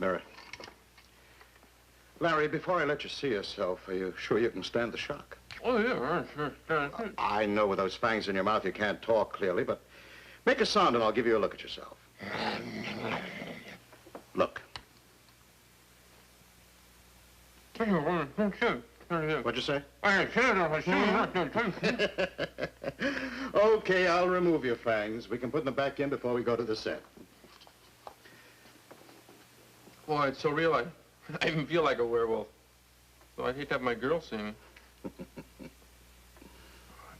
Mirror. Larry, before I let you see yourself, are you sure you can stand the shock? Oh, yeah, sure. I know with those fangs in your mouth you can't talk clearly, but make a sound and I'll give you a look at yourself. Look. What'd you say? Okay, I'll remove your fangs. We can put them back in before we go to the set. Boy, it's so real. I even feel like a werewolf. So I'd hate to have my girl see me.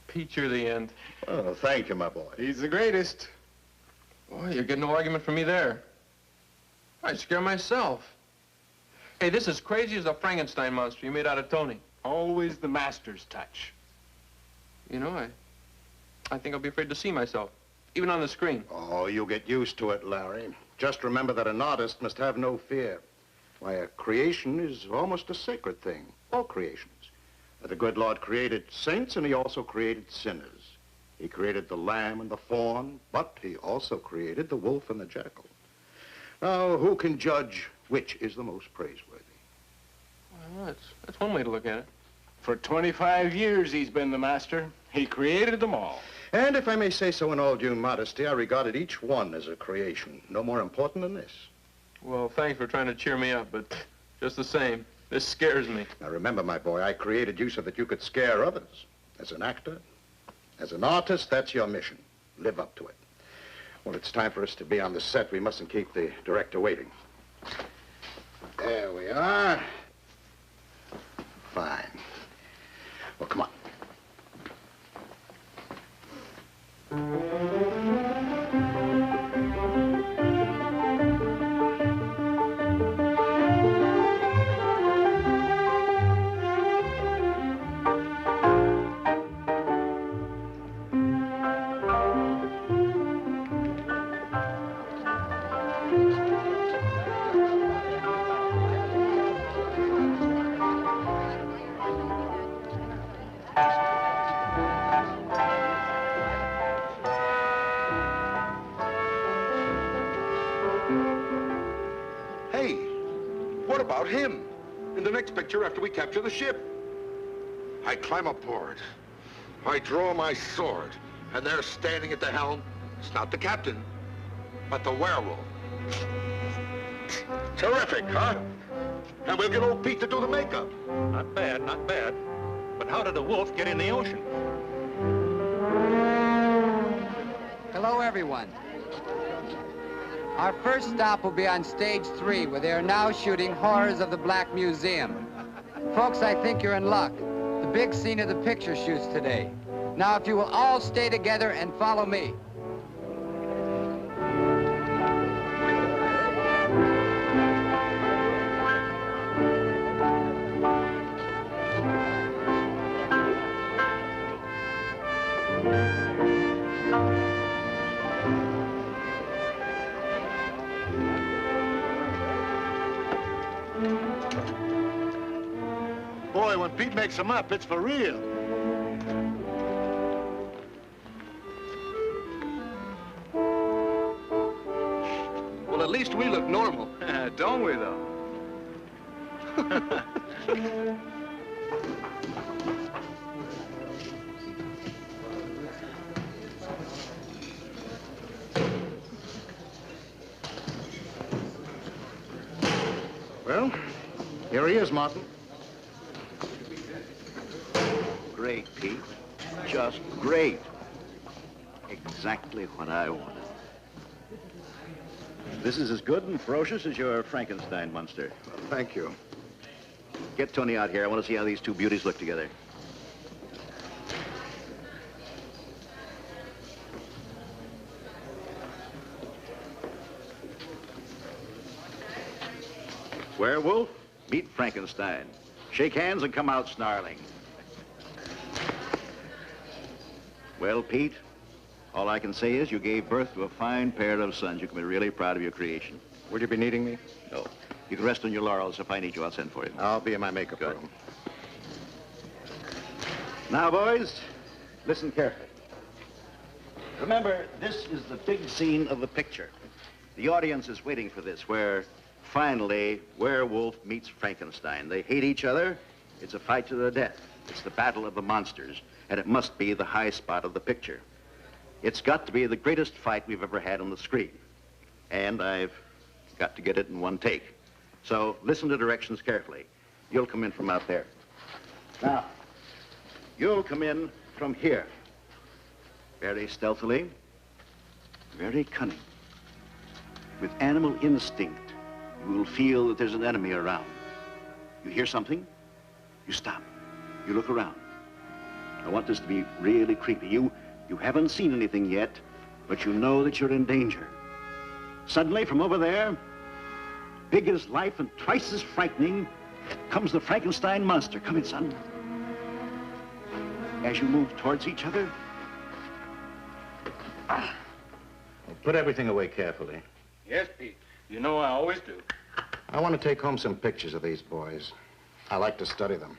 Pete, you're the end. Oh, thank you, my boy. He's the greatest. Boy, you get no argument from me there. I'd scare myself. Hey, this is crazy as a Frankenstein monster you made out of Tony. Always the master's touch. You know, I think I'll be afraid to see myself, even on the screen. Oh, you'll get used to it, Larry. Just remember that an artist must have no fear. Why, a creation is almost a sacred thing. All creations. The good Lord created saints, and he also created sinners. He created the lamb and the fawn, but he also created the wolf and the jackal. Now, who can judge which is the most praiseworthy? Well, that's one way to look at it. For 25 years, he's been the master. He created them all. And if I may say so in all due modesty, I regarded each one as a creation, no more important than this. Well, thanks for trying to cheer me up, but just the same, this scares me. Now, remember, my boy, I created you so that you could scare others. As an actor, as an artist, that's your mission. Live up to it. Well, it's time for us to be on the set. We mustn't keep the director waiting. There we are. Fine. Well, come on. Him in the next picture after we capture the ship. I climb aboard. I draw my sword, and there standing at the helm, it's not the captain, but the werewolf. Terrific, huh? And we'll get old Pete to do the makeup. Not bad, not bad. But how did the wolf get in the ocean? Hello, everyone. Our first stop will be on stage 3, where they are now shooting Horrors of the Black Museum. Folks, I think you're in luck. The big scene of the picture shoots today. Now, if you will all stay together and follow me. Boy, when Pete makes them up, it's for real. Well, at least we look normal. Don't we, though? Well, here he is, Martin. Great, Pete. Just great. Exactly what I wanted. This is as good and ferocious as your Frankenstein monster. Well, thank you. Get Tony out here. I want to see how these two beauties look together. Werewolf, meet Frankenstein. Shake hands and come out snarling. Well, Pete, all I can say is you gave birth to a fine pair of sons. You can be really proud of your creation. Will you be needing me? No. You can rest on your laurels. If I need you, I'll send for you. I'll be in my makeup room. Now, boys, listen carefully. Remember, this is the big scene of the picture. The audience is waiting for this, where finally, werewolf meets Frankenstein. They hate each other. It's a fight to the death. It's the battle of the monsters, and it must be the high spot of the picture. It's got to be the greatest fight we've ever had on the screen. And I've got to get it in one take. So listen to directions carefully. You'll come in from out there. Now, you'll come in from here. Very stealthily, very cunning. With animal instinct, you will feel that there's an enemy around. You hear something, you stop. You look around. I want this to be really creepy. You haven't seen anything yet, but you know that you're in danger. Suddenly, from over there, big as life and twice as frightening, comes the Frankenstein monster. Come in, son. As you move towards each other, Put everything away carefully. Yes, Pete. You know I always do. I want to take home some pictures of these boys. I like to study them.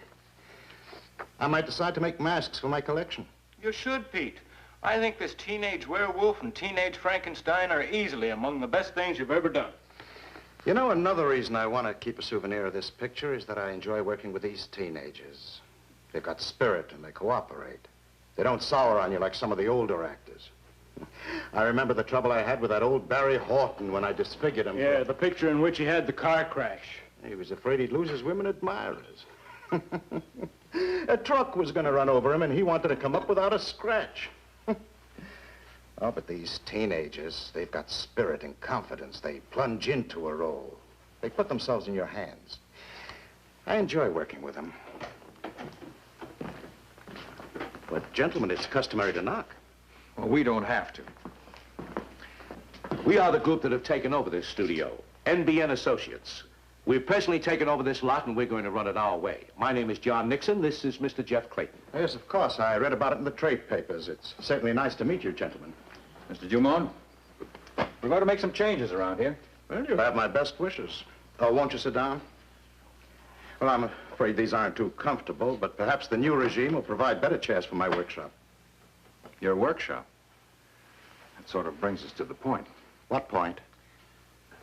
I might decide to make masks for my collection. You should, Pete. I think this teenage werewolf and teenage Frankenstein are easily among the best things you've ever done. You know, another reason I want to keep a souvenir of this picture is that I enjoy working with these teenagers. They've got spirit and they cooperate. They don't sour on you like some of the older actors. I remember the trouble I had with that old Barry Horton when I disfigured him. Yeah, the picture in which he had the car crash. He was afraid he'd lose his women admirers. A truck was going to run over him, and he wanted to come up without a scratch. Oh, but these teenagers, they've got spirit and confidence. They plunge into a role. They put themselves in your hands. I enjoy working with them. But, gentlemen, it's customary to knock. Well, we don't have to. We are the group that have taken over this studio, NBN Associates. We've personally taken over this lot, and we're going to run it our way. My name is John Nixon. This is Mr. Jeff Clayton. Yes, of course. I read about it in the trade papers. It's certainly nice to meet you, gentlemen. Mr. Dumont, we're going to make some changes around here. Well, you have my best wishes. Oh, won't you sit down? Well, I'm afraid these aren't too comfortable, but perhaps the new regime will provide better chairs for my workshop. Your workshop? That sort of brings us to the point. What point?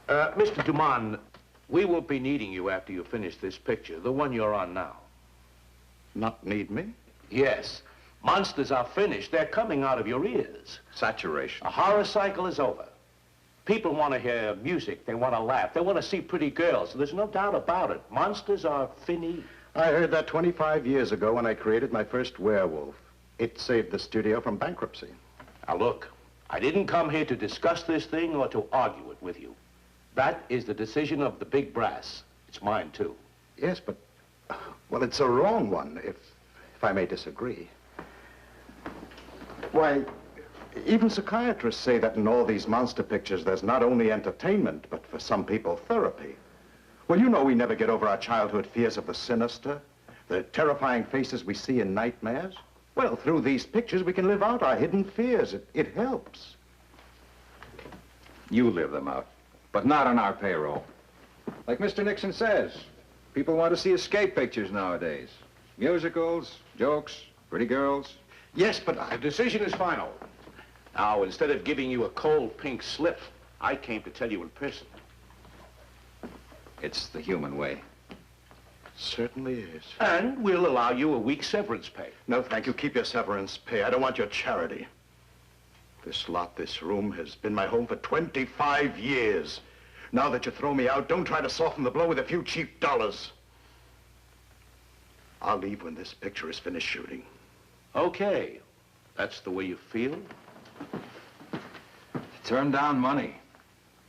Mr. Dumont, we won't be needing you after you finish this picture, the one you're on now. Not need me? Yes. Monsters are finished. They're coming out of your ears. saturation. A horror cycle is over. People want to hear music. They want to laugh. They want to see pretty girls. There's no doubt about it. Monsters are finished. I heard that 25 years ago when I created my first werewolf. It saved the studio from bankruptcy. Now, look, I didn't come here to discuss this thing or to argue it with you. That is the decision of the big brass. It's mine, too. Yes, but, well, it's a wrong one, if I may disagree. Why, even psychiatrists say that in all these monster pictures, there's not only entertainment, but for some people, therapy. Well, you know we never get over our childhood fears of the sinister, the terrifying faces we see in nightmares. Well, through these pictures, we can live out our hidden fears. It helps. You live them out, but not on our payroll. Like Mr. Nixon says, people want to see escape pictures nowadays. Musicals, jokes, pretty girls. Yes, but The decision is final. Now, instead of giving you a cold pink slip, I came to tell you in person. It's the human way. certainly is. And we'll allow you a week's severance pay. No, thank you. Keep your severance pay. I don't want your charity. This lot, this room, has been my home for 25 years. Now that you throw me out, don't try to soften the blow with a few cheap dollars. I'll leave when this picture is finished shooting. Okay. That's the way you feel? Turn down money.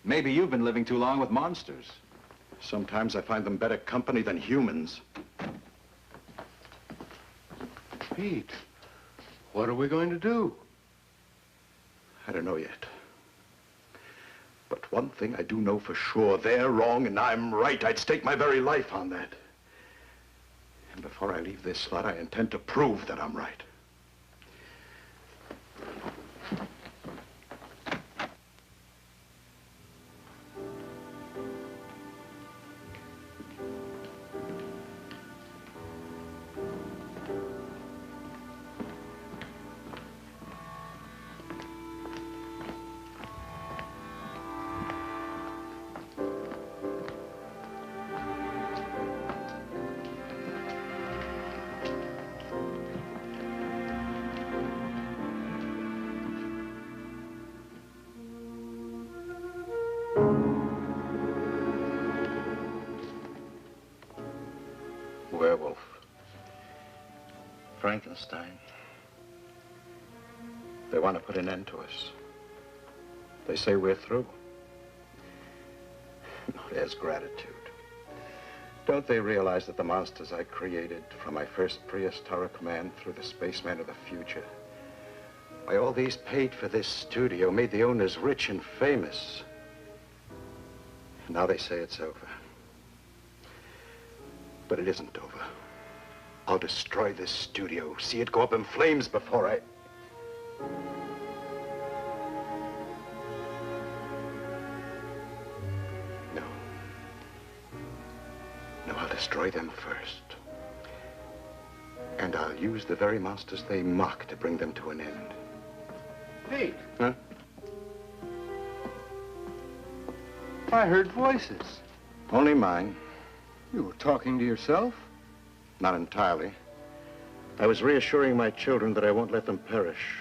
Maybe you've been living too long with monsters. Sometimes I find them better company than humans. Pete, what are we going to do? I don't know yet. But one thing I do know for sure, they're wrong and I'm right. I'd stake my very life on that. And before I leave this lot, I intend to prove that I'm right. Frankenstein. They want to put an end to us. They say we're through. There's gratitude. Don't they realize that the monsters I created, from my first prehistoric man through the spaceman of the future, why, all these paid for this studio, made the owners rich and famous. And now they say it's over. But it isn't over. I'll destroy this studio, see it go up in flames before I... No, I'll destroy them first. And I'll use the very monsters they mock to bring them to an end. Pete. Huh? I heard voices. Only mine. You were talking to yourself? Not entirely. I was reassuring my children that I won't let them perish.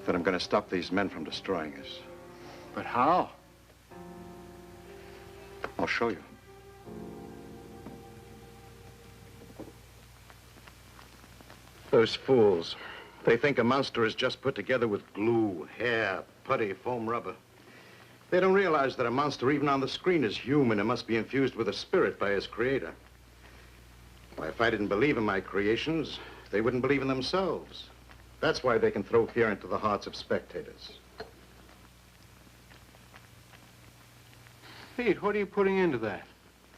That I'm going to stop these men from destroying us. But how? I'll show you. Those fools. They think a monster is just put together with glue, hair, putty, foam rubber. They don't realize that a monster, even on the screen, is human and must be infused with a spirit by his creator. Why, if I didn't believe in my creations, they wouldn't believe in themselves. That's why they can throw fear into the hearts of spectators. Pete, what are you putting into that?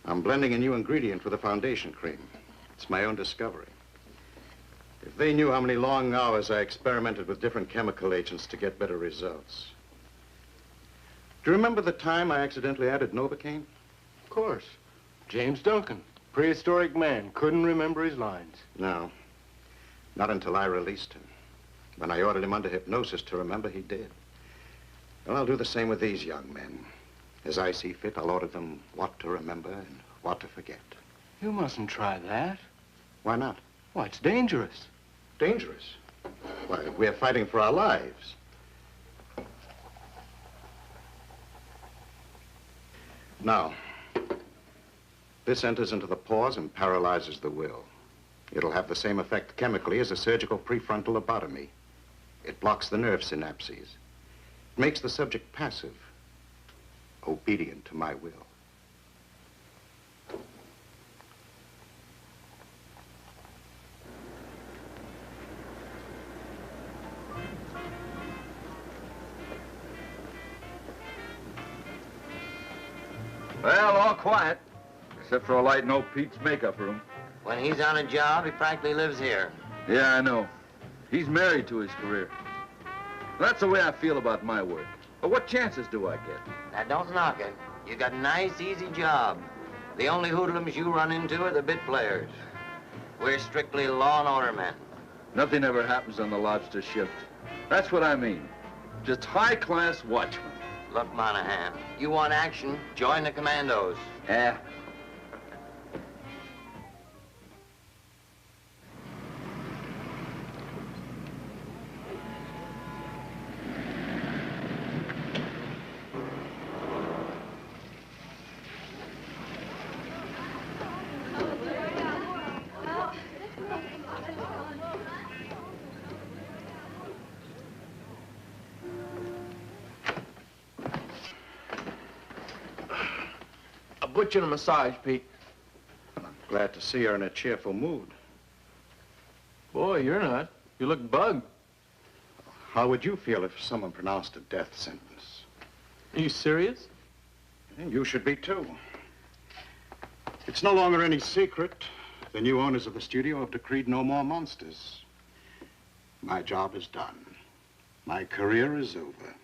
I'm blending a new ingredient for the foundation cream. It's my own discovery. If they knew how many long hours I experimented with different chemical agents to get better results. Do you remember the time I accidentally added Novocaine? Of course. James Duncan, prehistoric man, couldn't remember his lines. No. Not until I released him. When I ordered him under hypnosis to remember, he did. Well, I'll do the same with these young men. As I see fit, I'll order them what to remember and what to forget. You mustn't try that. Why not? Why, it's dangerous. Dangerous? Why, we're fighting for our lives. Now, this enters into the pores and paralyzes the will. It'll have the same effect chemically as a surgical prefrontal lobotomy. It blocks the nerve synapses. It makes the subject passive, obedient to my will. Well, all quiet, except for a light in old Pete's makeup room. When he's on a job, he practically lives here. Yeah, I know. He's married to his career. That's the way I feel about my work. But what chances do I get? Now, don't knock it. You got a nice, easy job. The only hoodlums you run into are the bit players. We're strictly law and order men. Nothing ever happens on the lobster shift. That's what I mean. Just high-class watchmen. Look, Monahan, you want action, join the commandos. Yeah. Put you in a massage, Pete. I'm glad to see her in a cheerful mood. Boy, you're not. You look bugged. How would you feel if someone pronounced a death sentence? Are you serious? And you should be, too. It's no longer any secret. The new owners of the studio have decreed no more monsters. My job is done. My career is over.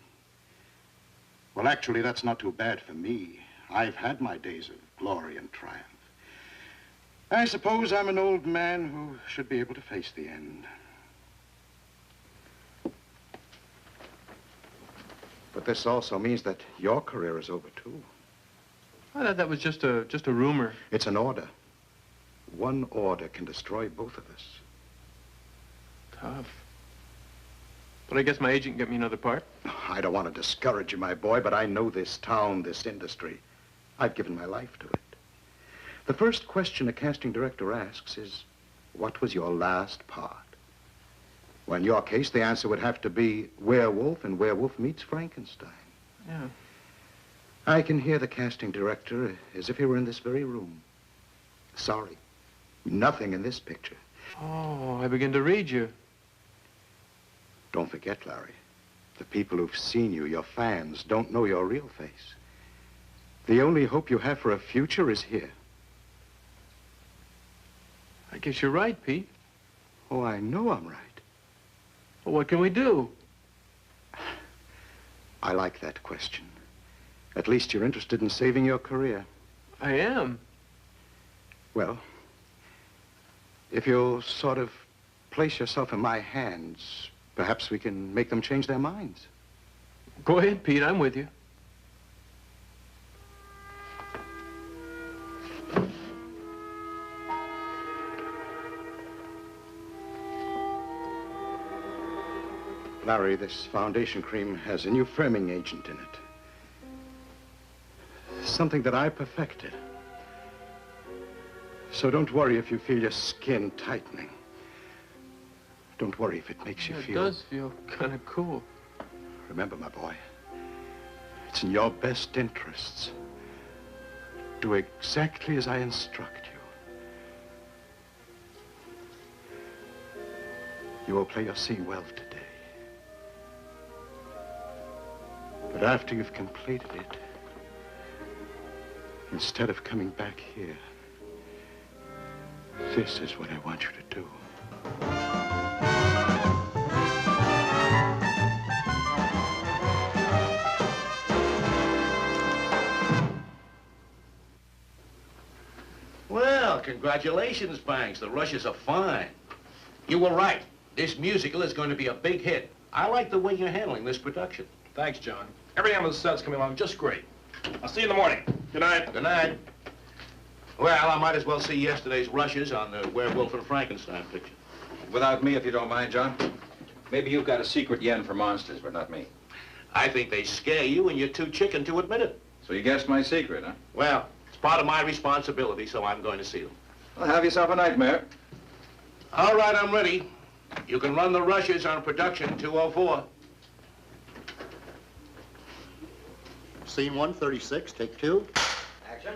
Well, actually, that's not too bad for me. I've had my days of glory and triumph. I suppose I'm an old man who should be able to face the end. But this also means that your career is over, too. I thought that was just a rumor. It's an order. One order can destroy both of us. Tough. But I guess my agent can get me another part. I don't want to discourage you, my boy, but I know this town, this industry. I've given my life to it. The first question a casting director asks is, What was your last part? Well, in your case, the answer would have to be Werewolf and Werewolf Meets Frankenstein. Yeah. I can hear the casting director as if he were in this very room. Sorry, nothing in this picture. Oh, I begin to read you. Don't forget, Larry, the people who've seen you, your fans, don't know your real face. The only hope you have for a future is here. I guess you're right, Pete. Oh, I know I'm right. Well, what can we do? I like that question. At least you're interested in saving your career. I am. Well, if you'll sort of place yourself in my hands, perhaps we can make them change their minds. Go ahead, Pete. I'm with you. Larry, this foundation cream has a new firming agent in it. Something that I perfected. So don't worry if you feel your skin tightening. Don't worry if it makes you feel... It does feel kind of cool. Remember, my boy, it's in your best interests. Do exactly as I instruct you. You will play your scene well today. But after you've completed it, instead of coming back here, this is what I want you to do. Well, congratulations, Banks. The rushes are fine. You were right. This musical is going to be a big hit. I like the way you're handling this production. Thanks, John. Everything on the set's coming along just great. I'll see you in the morning. Good night. Good night. Well, I might as well see yesterday's rushes on the Werewolf and Frankenstein picture. Without me, if you don't mind, John. Maybe you've got a secret yen for monsters, but not me. I think they scare you and you're too chicken to admit it. So you guessed my secret, huh? Well, it's part of my responsibility, so I'm going to see them. Well, have yourself a nightmare. All right, I'm ready. You can run the rushes on production 204. Scene 136, take 2. Action.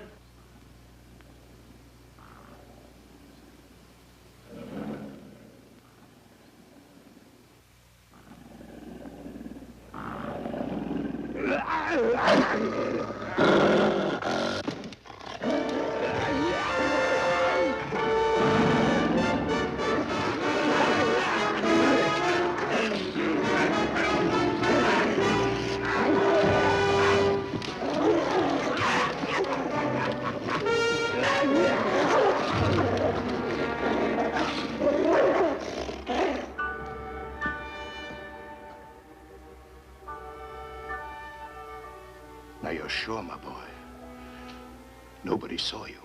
Now, you're sure, my boy? Nobody saw you.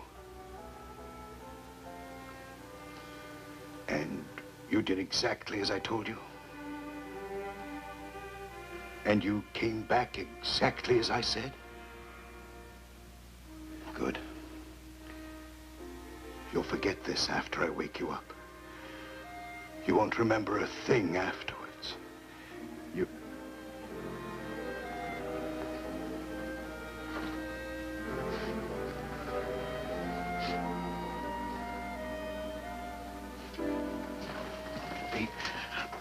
And you did exactly as I told you? And you came back exactly as I said? Good. You'll forget this after I wake you up. You won't remember a thing afterwards. You... Pete,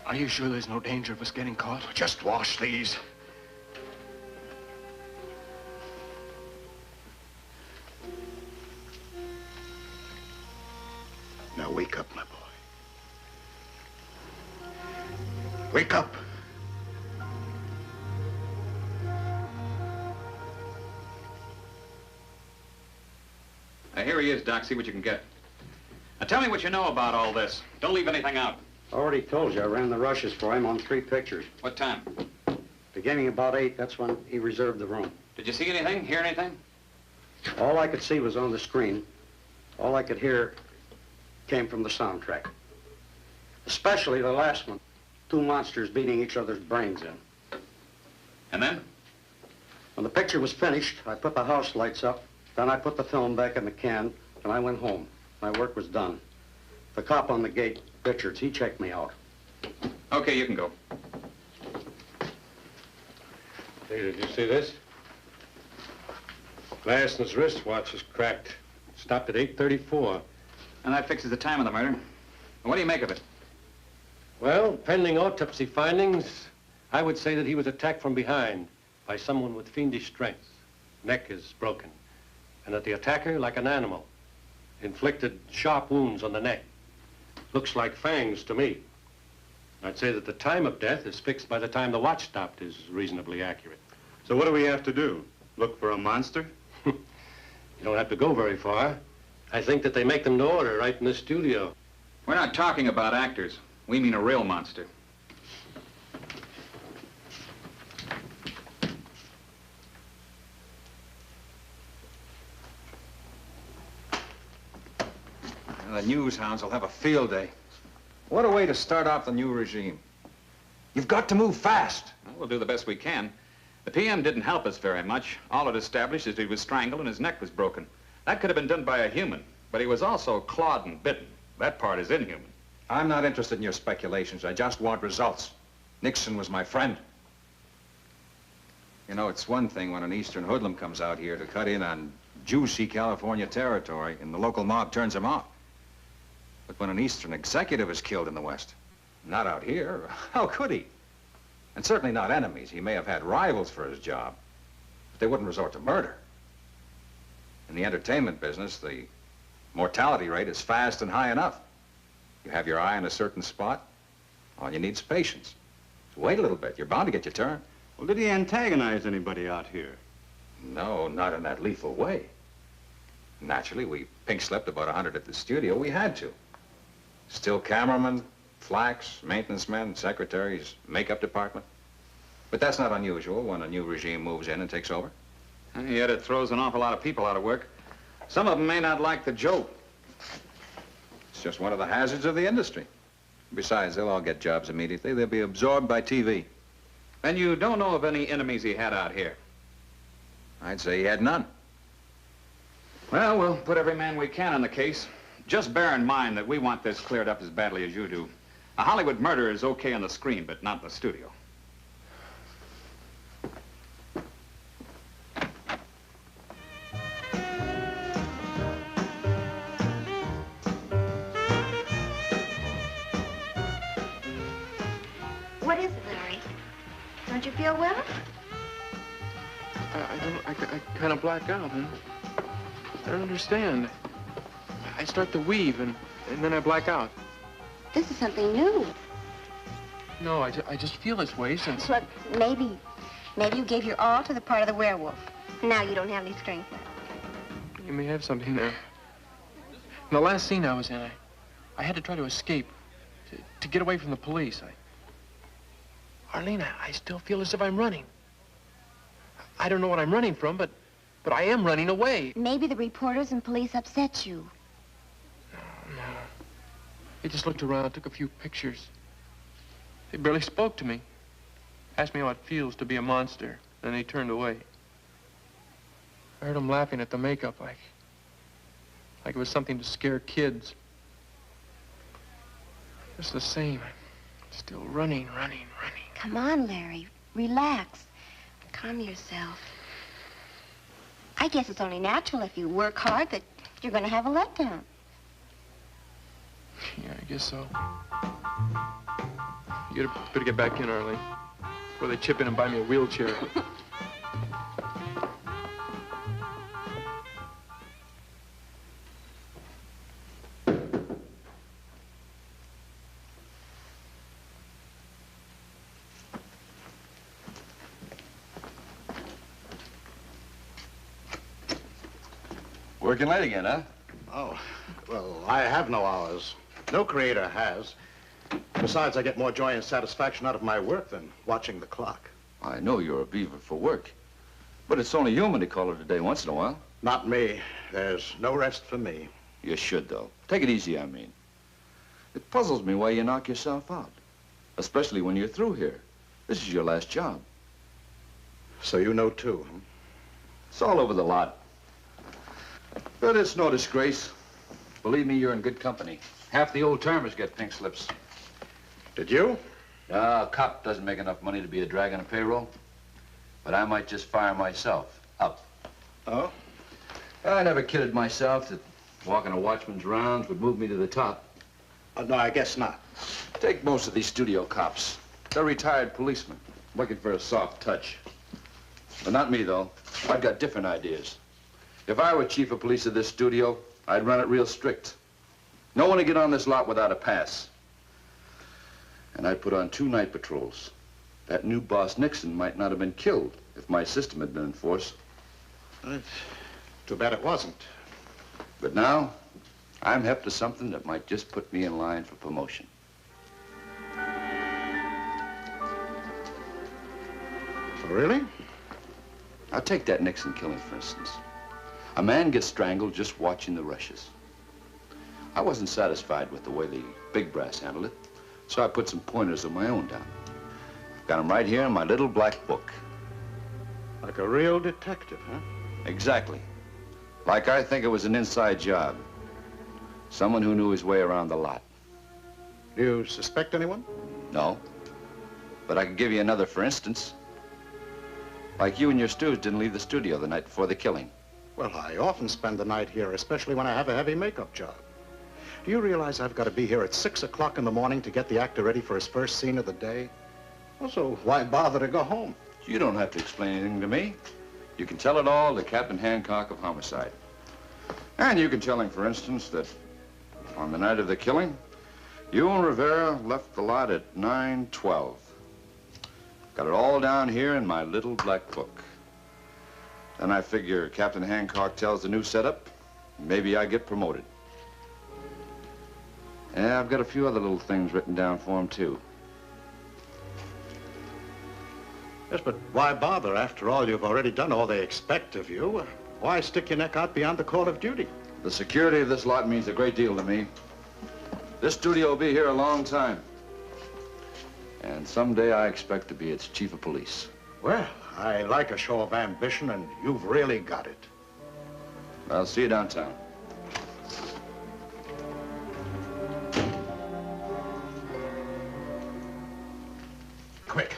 are you sure there's no danger of us getting caught? Just wash these. Now wake up, my boy. Wake up. Here he is, Doc. See what you can get. Now tell me what you know about all this. Don't leave anything out. Already told you, I ran the rushes for him on 3 pictures. What time? Beginning about 8, that's when he reserved the room. Did you see anything? Hear anything? All I could see was on the screen. All I could hear came from the soundtrack. Especially the last one. 2 monsters beating each other's brains in. And then? When the picture was finished, I put the house lights up. Then I put the film back in the can, and I went home. My work was done. The cop on the gate, Richards, he checked me out. Okay, you can go. Hey, did you see this? Glass in his wristwatch is cracked. Stopped at 8:34. And that fixes the time of the murder. What do you make of it? Well, pending autopsy findings, I would say that he was attacked from behind by someone with fiendish strength. Neck is broken. And that the attacker, like an animal, inflicted sharp wounds on the neck. Looks like fangs to me. I'd say that the time of death is fixed by the time the watch stopped is reasonably accurate. So what do we have to do? Look for a monster? You don't have to go very far. I think that they make them to order right in the studio. We're not talking about actors. We mean a real monster. The news hounds will have a field day. What a way to start off the new regime. You've got to move fast. Well, we'll do the best we can. The PM didn't help us very much. All it established is he was strangled and his neck was broken. That could have been done by a human, but he was also clawed and bitten. That part is inhuman. I'm not interested in your speculations. I just want results. Nixon was my friend. You know, it's one thing when an Eastern hoodlum comes out here to cut in on juicy California territory and the local mob turns him off. But when an Eastern executive is killed in the West, not out here, how could he? And certainly not enemies. He may have had rivals for his job, but they wouldn't resort to murder. In the entertainment business, the mortality rate is fast and high enough. You have your eye on a certain spot, all you need is patience. So wait a little bit. You're bound to get your turn. Well, did he antagonize anybody out here? No, not in that lethal way. Naturally, we pink-slipped about 100 at the studio. We had to. Still cameramen, flax, maintenance men, secretaries, makeup department. But that's not unusual when a new regime moves in and takes over. And yet it throws an awful lot of people out of work. Some of them may not like the joke. It's just one of the hazards of the industry. Besides, they'll all get jobs immediately. They'll be absorbed by TV. And you don't know of any enemies he had out here? I'd say he had none. Well, we'll put every man we can on the case. Just bear in mind that we want this cleared up as badly as you do. A Hollywood murder is okay on the screen, but not in the studio. What is it, Larry? Don't you feel well? I kind of black out, huh? I don't understand. I start to weave, and then I black out. This is something new. No, I just feel this way since... Look, maybe you gave your all to the part of the werewolf. Now you don't have any strength left. You may have something there. In the last scene I was in, I had to try to escape, to get away from the police. Arlene, I still feel as if I'm running. I don't know what I'm running from, but I am running away. Maybe the reporters and police upset you. No. They just looked around, took a few pictures. They barely spoke to me. Asked me how it feels to be a monster. Then they turned away. I heard them laughing at the makeup like it was something to scare kids. Just the same. I'm still running. Come on, Larry. Relax. Calm yourself. I guess it's only natural if you work hard that you're going to have a letdown. Yeah, I guess so. You better get back in, Arlene, before they chip in and buy me a wheelchair. Working late again, huh? Oh, well, I have no hours. No creator has. Besides, I get more joy and satisfaction out of my work than watching the clock. I know you're a beaver for work, but it's only human to call it a day once in a while. Not me. There's no rest for me. You should, though. Take it easy, I mean. It puzzles me why you knock yourself out, especially when you're through here. This is your last job. So you know, too, huh? It's all over the lot. But it's no disgrace. Believe me, you're in good company. Half the old timers get pink slips. Did you? A cop doesn't make enough money to be a drag on a payroll. But I might just fire myself up. Oh? I never kidded myself that walking a watchman's rounds would move me to the top. No, I guess not. Take most of these studio cops. They're retired policemen, looking for a soft touch. But not me, though. I've got different ideas. If I were chief of police of this studio, I'd run it real strict. No one would get on this lot without a pass. And I'd put on 2 night patrols. That new boss, Nixon, might not have been killed if my system had been in force. It's too bad it wasn't. But now, I'm hep to something that might just put me in line for promotion. Really? Now, take that Nixon killing, for instance. A man gets strangled just watching the rushes. I wasn't satisfied with the way the big brass handled it, so I put some pointers of my own down. Got them right here in my little black book. Like a real detective, huh? Exactly. Like I think it was an inside job. Someone who knew his way around the lot. Do you suspect anyone? No. But I could give you another, for instance. Like you and your stews didn't leave the studio the night before the killing. Well, I often spend the night here, especially when I have a heavy makeup job. Do you realize I've got to be here at 6 o'clock in the morning to get the actor ready for his first scene of the day? Well, so why bother to go home? You don't have to explain anything to me. You can tell it all to Captain Hancock of Homicide. And you can tell him, for instance, that on the night of the killing, you and Rivera left the lot at 9:12. Got it all down here in my little black book. Then I figure Captain Hancock tells the new setup, maybe I get promoted. Yeah, I've got a few other little things written down for him, too. Yes, but why bother? After all, you've already done all they expect of you. Why stick your neck out beyond the call of duty? The security of this lot means a great deal to me. This studio will be here a long time. And someday I expect to be its chief of police. Well, I like a show of ambition, and you've really got it. I'll see you downtown. Quick.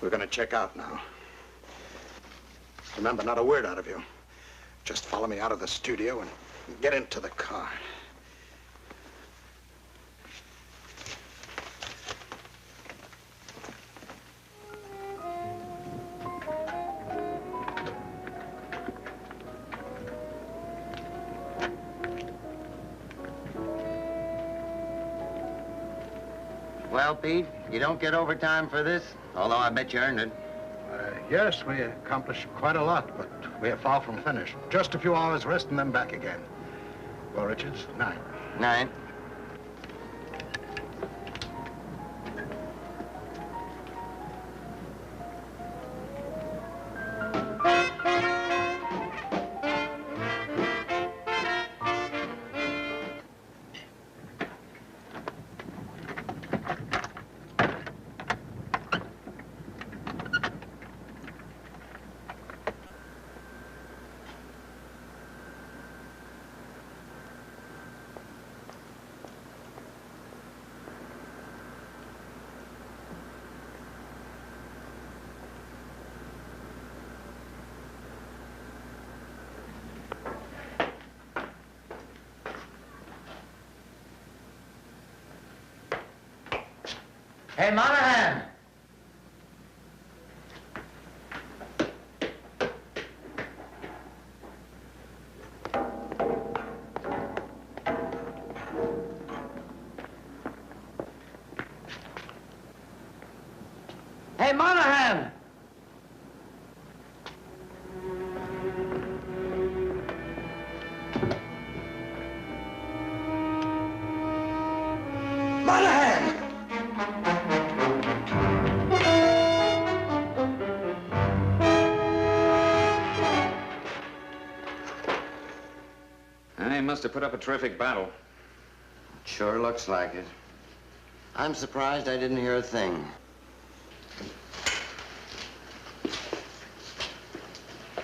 We're gonna check out now. Remember, not a word out of you. Just follow me out of the studio and get into the car. Well, Pete, you don't get overtime for this, although I bet you earned it. Yes, we accomplished quite a lot, but we are far from finished. Just a few hours rest and then back again. Well, Richards, night. Night. Hey, Monahan! Hey, Monahan! Monahan! They must have put up a terrific battle. Sure looks like it. I'm surprised I didn't hear a thing.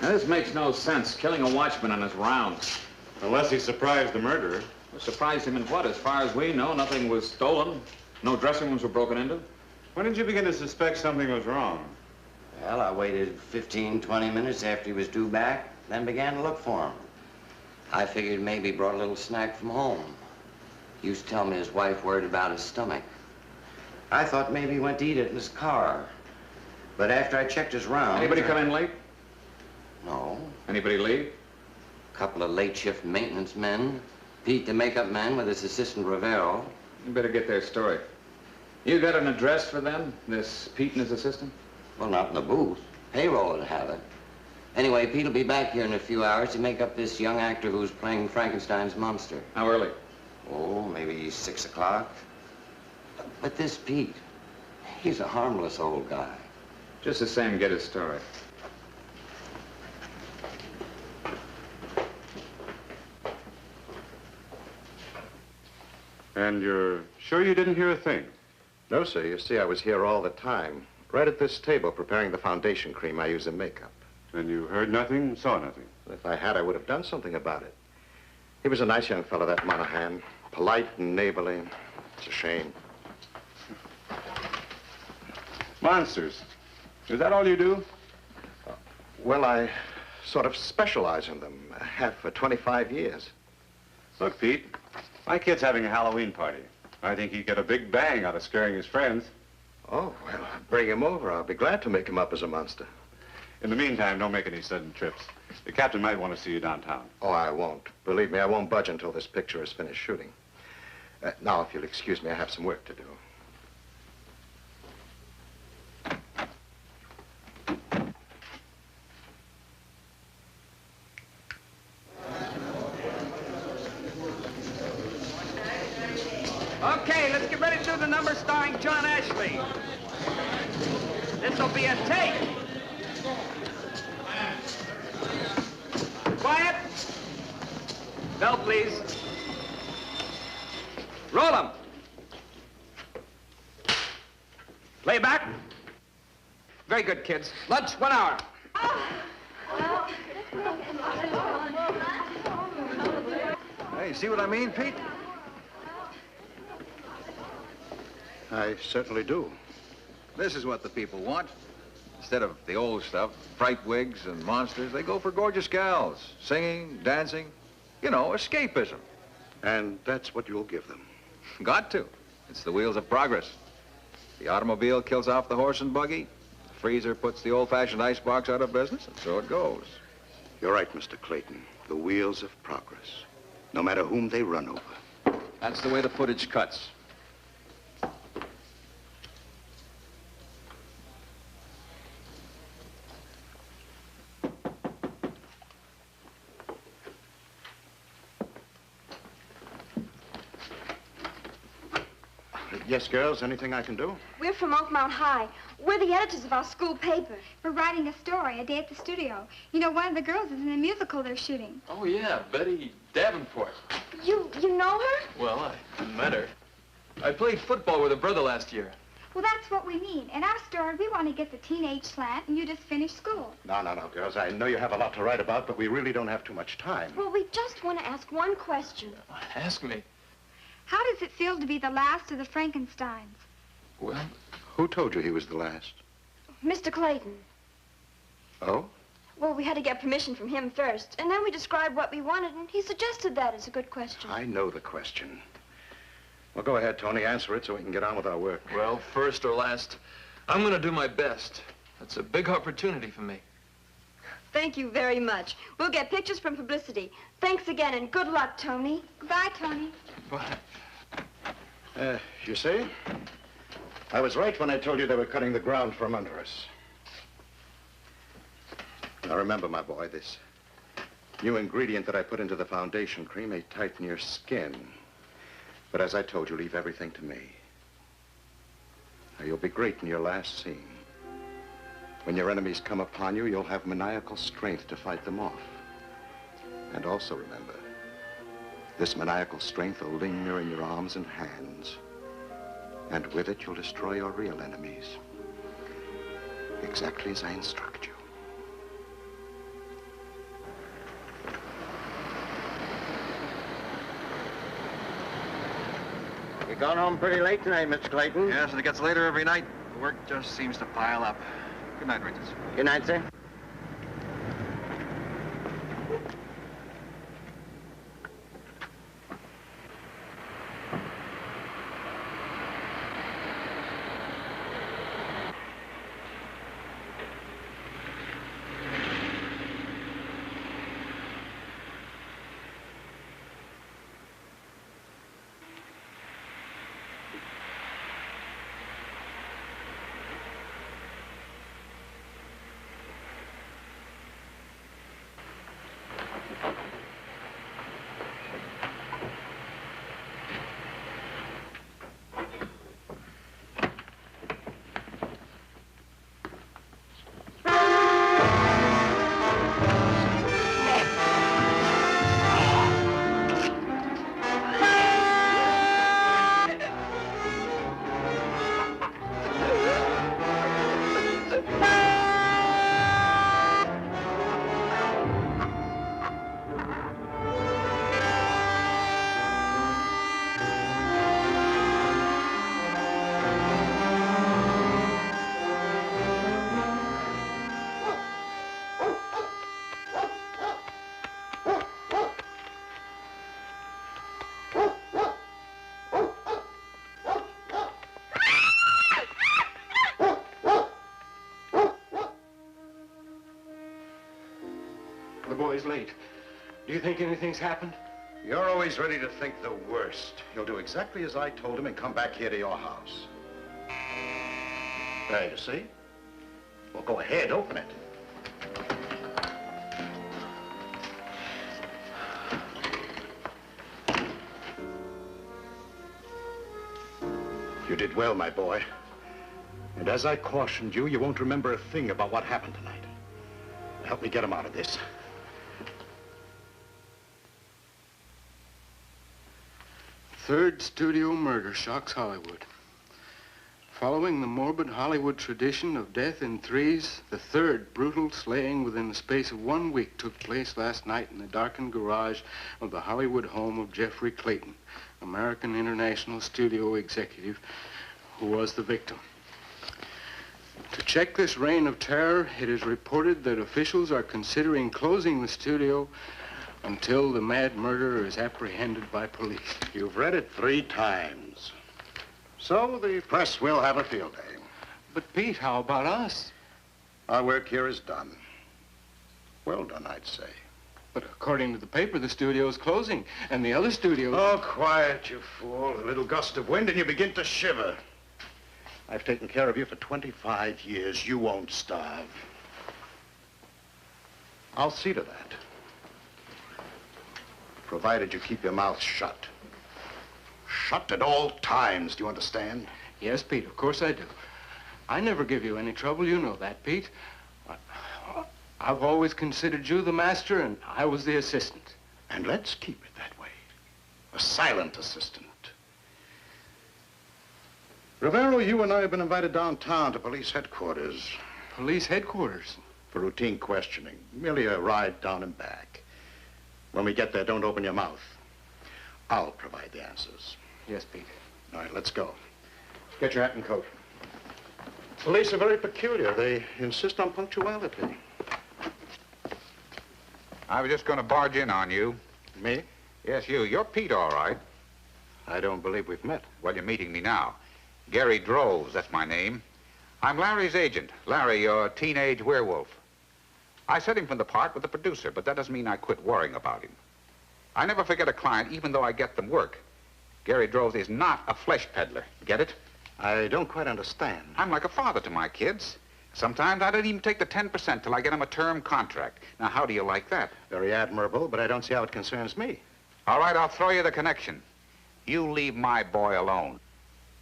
Now, this makes no sense, killing a watchman on his rounds. Unless he surprised the murderer. Well, surprised him in what? As far as we know, nothing was stolen. No dressing rooms were broken into. When did you begin to suspect something was wrong? Well, I waited 15, 20 minutes after he was due back, then began to look for him. I figured maybe he brought a little snack from home. He used to tell me his wife worried about his stomach. I thought maybe he went to eat it in his car. But after I checked his rounds... Anybody come in late? No. Anybody leave? A couple of late shift maintenance men. Pete, the makeup man, with his assistant Rivero. You better get their story. You got an address for them, this Pete and his assistant? Well, not in the booth. Payroll would have it. Anyway, Pete will be back here in a few hours to make up this young actor who's playing Frankenstein's monster. How early? Oh, maybe 6 o'clock. But this Pete, he's a harmless old guy. Just the same, get his story. And you're sure you didn't hear a thing? No, sir. You see, I was here all the time, right at this table, preparing the foundation cream I use in makeup. And you heard nothing, saw nothing? If I had, I would have done something about it. He was a nice young fellow, that Monahan. Polite and neighborly. It's a shame. Monsters. Is that all you do? Well, I sort of specialize in them. I have for 25 years. Look, Pete, my kid's having a Halloween party. I think he'd get a big bang out of scaring his friends. Oh, well, bring him over. I'll be glad to make him up as a monster. In the meantime, don't make any sudden trips. The captain might want to see you downtown. Oh, I won't. Believe me, I won't budge until this picture is finished shooting. Now, if you'll excuse me, I have some work to do. Okay, let's get ready to do the number starring John Ashley. This'll be a take. Quiet. Bell, please. Roll 'em. Play back. Very good, kids. Lunch, 1 hour. Hey, see what I mean, Pete? I certainly do. This is what the people want. Instead of the old stuff, fright wigs and monsters, they go for gorgeous gals, singing, dancing, you know, escapism. And that's what you'll give them. Got to. It's the wheels of progress. The automobile kills off the horse and buggy. The freezer puts the old-fashioned icebox out of business, and so it goes. You're right, Mr. Clayton. The wheels of progress. No matter whom they run over. That's the way the footage cuts. Yes, girls, anything I can do? We're from Oakmount High. We're the editors of our school paper. We're writing a story, A Day at the Studio. You know, one of the girls is in a musical they're shooting. Oh, yeah, Betty Davenport. You know her? Well, I met her. I played football with her brother last year. Well, that's what we need. In our story, we want to get the teenage slant, and you just finished school. No, girls. I know you have a lot to write about, but we really don't have too much time. Well, we just want to ask one question. Ask me. How does it feel to be the last of the Frankensteins? Well, who told you he was the last? Mr. Clayton. Oh? Well, we had to get permission from him first, and then we described what we wanted, and he suggested that as a good question. I know the question. Well, go ahead, Tony. Answer it so we can get on with our work. Well, first or last, I'm going to do my best. That's a big opportunity for me. Thank you very much. We'll get pictures from publicity. Thanks again, and good luck, Tony. Bye, Tony. Bye. You see? I was right when I told you they were cutting the ground from under us. Now, remember, my boy, this new ingredient that I put into the foundation cream may tighten your skin. But as I told you, leave everything to me. Now, you'll be great in your last scene. When your enemies come upon you, you'll have maniacal strength to fight them off. And also remember, this maniacal strength will linger in your arms and hands. And with it, you'll destroy your real enemies. Exactly as I instruct you. You're going home pretty late tonight, Mr. Clayton. Yes, and it gets later every night. The work just seems to pile up. Good night, Regis. Good night, sir. The boy's late. Do you think anything's happened? You're always ready to think the worst. You'll do exactly as I told him and come back here to your house. There, you see? Well, go ahead, open it. You did well, my boy. And as I cautioned you, you won't remember a thing about what happened tonight. Help me get him out of this. Third studio murder shocks Hollywood. Following the morbid Hollywood tradition of death in threes, the third brutal slaying within the space of 1 week took place last night in the darkened garage of the Hollywood home of Jeffrey Clayton, American International Studio executive, who was the victim. To check this reign of terror, it is reported that officials are considering closing the studio until the mad murderer is apprehended by police. You've read it 3 times. So the press will have a field day. But Pete, how about us? Our work here is done. Well done, I'd say. But according to the paper, the studio's closing, and the other studios... Oh, quiet, you fool. A little gust of wind and you begin to shiver. I've taken care of you for 25 years. You won't starve. I'll see to that. Provided you keep your mouth shut. shut at all times. Do you understand? Yes, Pete, of course I do. I never give you any trouble. You know that, Pete. I've always considered you the master, and I was the assistant. And let's keep it that way. A silent assistant. Rivero, you and I have been invited downtown to police headquarters. Police headquarters? For routine questioning. Merely a ride down and back. When we get there, don't open your mouth. I'll provide the answers. Yes, Pete. All right, let's go. Get your hat and coat. Police are very peculiar. They insist on punctuality. I was just going to barge in on you. Me? Yes, you. You're Pete, all right. I don't believe we've met. Well, you're meeting me now. Gary Droves, that's my name. I'm Larry's agent. Larry, your teenage werewolf. I set him from the part with the producer, but that doesn't mean I quit worrying about him. I never forget a client, even though I get them work. Gary Droves is not a flesh peddler. Get it? I don't quite understand. I'm like a father to my kids. Sometimes I don't even take the 10% till I get them a term contract. Now, how do you like that? Very admirable, but I don't see how it concerns me. All right, I'll throw you the connection. You leave my boy alone.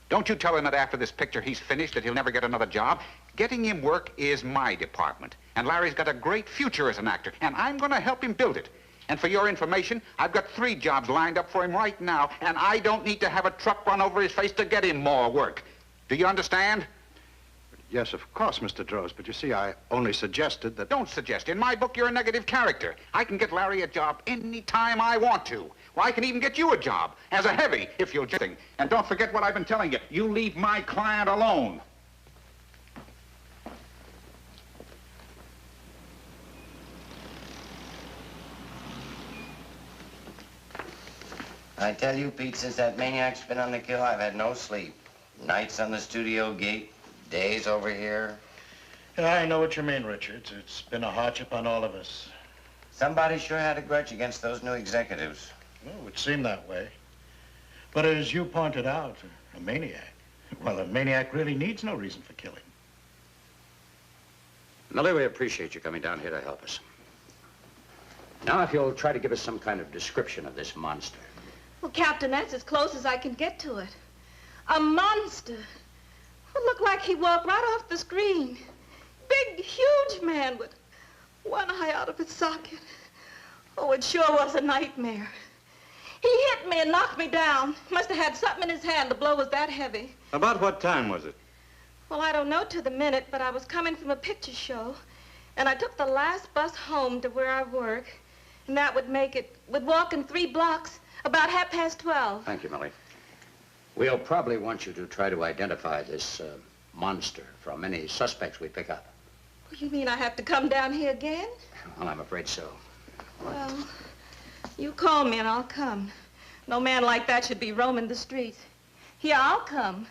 Don't you tell him that after this picture he's finished, that he'll never get another job. Getting him work is my department. And Larry's got a great future as an actor, and I'm going to help him build it. And for your information, I've got 3 jobs lined up for him right now, and I don't need to have a truck run over his face to get him more work. Do you understand? Yes, of course, Mr. Droves, but you see, I only suggested that... Don't suggest. In my book, you're a negative character. I can get Larry a job any time I want to. Well, I can even get you a job as a heavy, if you'll just... And don't forget what I've been telling you. You leave my client alone. I tell you, Pete, since that maniac's been on the kill, I've had no sleep. Nights on the studio gate, days over here. Yeah, I know what you mean, Richards. It's been a hardship on all of us. Somebody sure had a grudge against those new executives. Well, it would seem that way. But as you pointed out, a maniac. Well, a maniac really needs no reason for killing. Millie, we appreciate you coming down here to help us. Now, if you'll try to give us some kind of description of this monster. Well, Captain, that's as close as I can get to it. A monster. It looked like he walked right off the screen. Big, huge man with one eye out of its socket. Oh, it sure was a nightmare. He hit me and knocked me down. Must have had something in his hand. The blow was that heavy. About what time was it? Well, I don't know to the minute, but I was coming from a picture show, and I took the last bus home to where I work, and that would make it, would walk in 3 blocks, about 12:30. Thank you, Millie. We'll probably want you to try to identify this monster from any suspects we pick up. You mean I have to come down here again? Well, I'm afraid so. Well, you call me and I'll come. No man like that should be roaming the streets. Yeah, I'll come.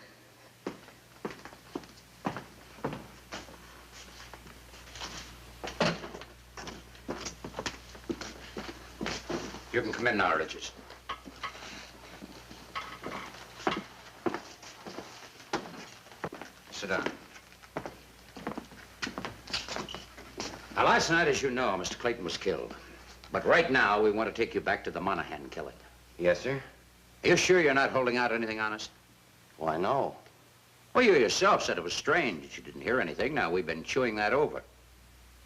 You can come in now, Richards. Sit down. Now, last night, as you know, Mr. Clayton was killed. But right now, we want to take you back to the Monahan killing. Yes, sir? Are you sure you're not holding out anything on us? Why, no. Well, you yourself said it was strange that you didn't hear anything. Now, we've been chewing that over.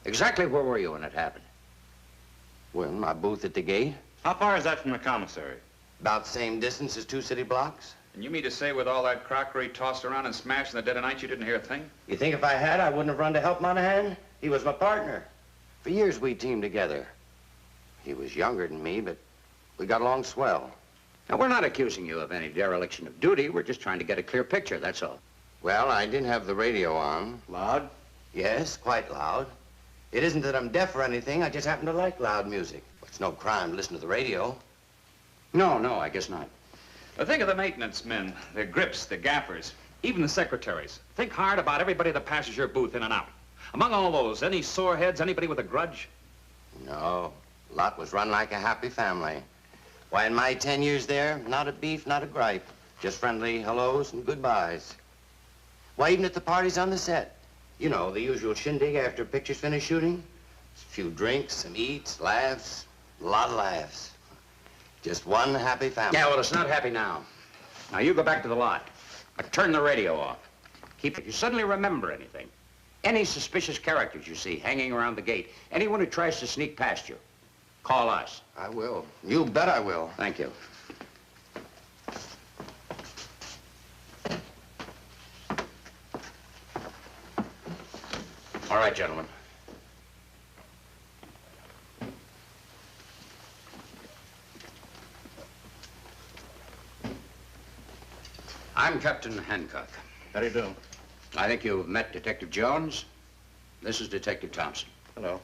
Exactly where were you when it happened? Well, in my booth at the gate. How far is that from the commissary? About the same distance as 2 city blocks. And you mean to say with all that crockery tossed around and smashed in the dead of night, you didn't hear a thing? You think if I had, I wouldn't have run to help Monahan? He was my partner. For years, we teamed together. He was younger than me, but we got along swell. Now, we're not accusing you of any dereliction of duty. We're just trying to get a clear picture, that's all. Well, I did have the radio on. Loud? Yes, quite loud. It isn't that I'm deaf or anything. I just happen to like loud music. It's no crime to listen to the radio. No, I guess not. Now think of the maintenance men, their grips, the gaffers, even the secretaries. Think hard about everybody that passes your booth in and out. Among all those, any sore heads, anybody with a grudge? No. Lot was run like a happy family. Why, in my 10 years there, not a beef, not a gripe. Just friendly hellos and goodbyes. Why, even at the parties on the set. You know, the usual shindig after pictures finish shooting. A few drinks, some eats, laughs, a lot of laughs. Just one happy family. Yeah, well, it's not happy now. Now, you go back to the lot. Turn the radio off. Keep it. If you suddenly remember anything, any suspicious characters you see hanging around the gate, anyone who tries to sneak past you, call us. I will. You bet I will. Thank you. All right, gentlemen. I'm Captain Hancock. How do you do? I think you've met Detective Jones. This is Detective Thompson. Hello.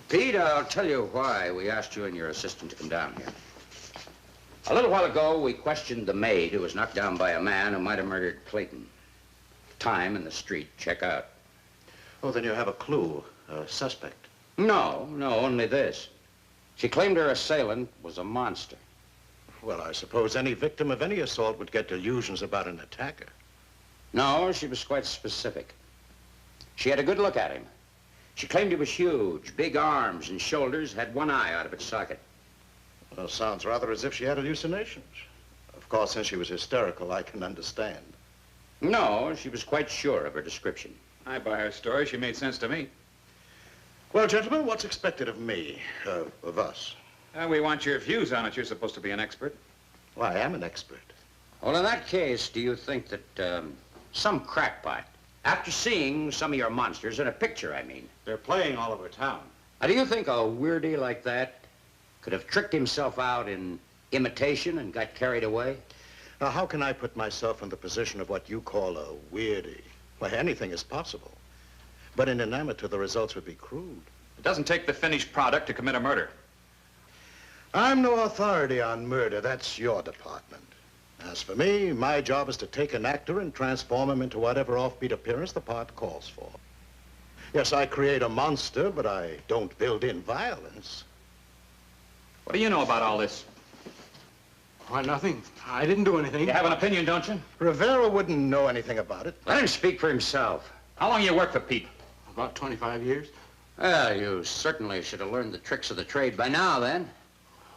Pete, I'll tell you why we asked you and your assistant to come down here. A little while ago, we questioned the maid who was knocked down by a man who might have murdered Clayton. Time and the street. Check out. Oh, then you have a clue, a suspect. No, only this. She claimed her assailant was a monster. Well, I suppose any victim of any assault would get delusions about an attacker. No, she was quite specific. She had a good look at him. She claimed he was huge, big arms and shoulders, had one eye out of its socket. Well, sounds rather as if she had hallucinations. Of course, since she was hysterical, I can understand. No, she was quite sure of her description. I buy her story. She made sense to me. Well, gentlemen, what's expected of me, of us? We want your views on it. You're supposed to be an expert. Well, I am an expert. Well, in that case, do you think that some crackpot, after seeing some of your monsters, in a picture, I mean. They're playing all over town. Now, do you think a weirdie like that could have tricked himself out in imitation and got carried away? Now, how can I put myself in the position of what you call a weirdie? Why, anything is possible. But in an amateur, the results would be crude. It doesn't take the finished product to commit a murder. I'm no authority on murder. That's your department. As for me, my job is to take an actor and transform him into whatever offbeat appearance the part calls for. Yes, I create a monster, but I don't build in violence. What do you know about all this? Why, nothing. I didn't do anything. You have an opinion, don't you? Rivera wouldn't know anything about it. Let him speak for himself. How long you work for Pete? About 25 years. Well, you certainly should have learned the tricks of the trade by now, then.